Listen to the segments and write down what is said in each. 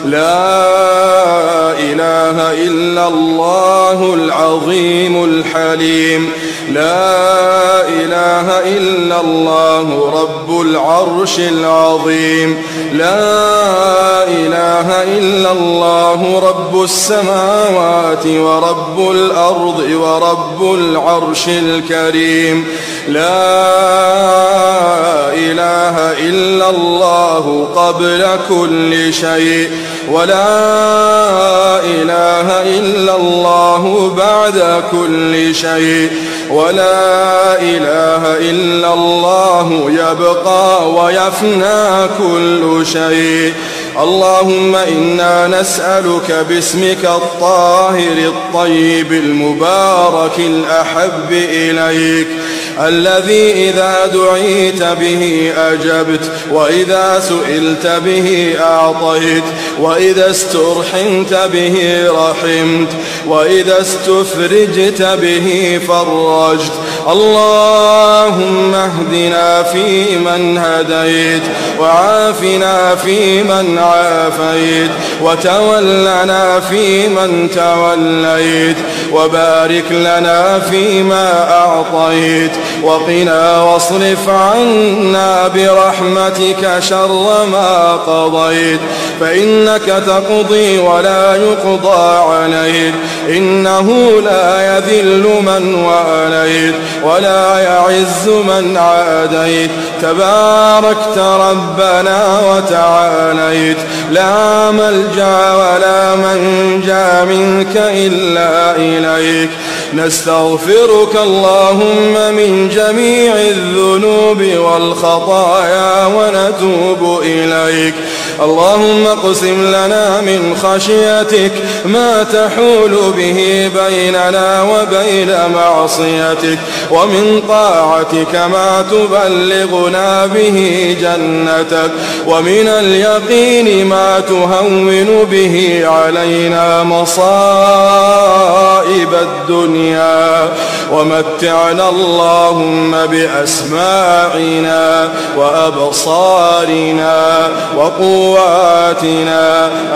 لا إله إلا الله العظيم الحليم لا إله إلا الله رب العرش العظيم لا إله إلا الله رب السماوات ورب الأرض ورب العرش الكريم لا إله إلا الله قبل كل شيء ولا إله إلا الله بعد كل شيء ولا إله إلا الله يبقى ويفنى كل شيء. اللهم إنا نسألك باسمك الطاهر الطيب المبارك الأحب إليك الذي إذا دعيت به أجبت وإذا سئلت به أعطيت وإذا استرحمت به رحمت وإذا استفرجت به فرجت. اللهم اهدنا فيمن هديت وعافنا فيمن عافيت وتولنا فيمن توليت وبارك لنا فيما أعطيت وقنا واصرف عنا برحمتك شر ما قضيت فإنك تقضي ولا يقضى عليك إنه لا يذل من واليت ولا يعز من عاديت تباركت ربنا وتعاليت لا ملجأ ولا منجا منك إلا إليك. نستغفرك اللهم من جميع الذنوب والخطايا ونتوب إليك. اللهم اقسم لنا من خشيتك ما تحول به بيننا وبين معصيتك ومن طاعتك ما تبلغنا به جنتك ومن اليقين ما تهون به علينا مصائب الدنيا ومتعنا اللهم بأسماعنا وأبصارنا وقواتنا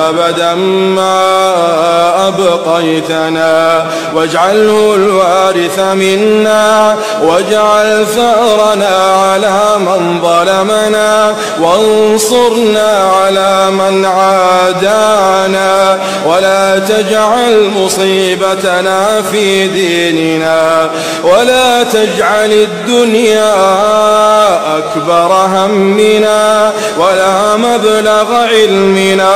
أبدا ما أبقيتنا واجعله الوارث منا واجعل ثأرنا على من ظلمنا وانصرنا على من عادانا ولا تجعل مصيبتنا في ديننا ولا تجعل الدنيا أكبر همنا ولا مبلغ علمنا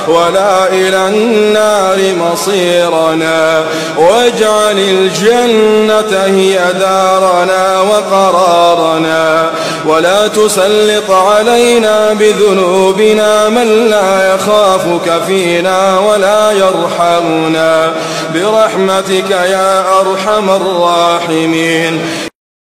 ولا إلى النار مصيرنا واجعل الجنة هي دارنا وقرارنا ولا تسلط علينا بذنوبنا من لا يخافك فينا ولا يرحمنا برحمتك يا أرحم الراحمين.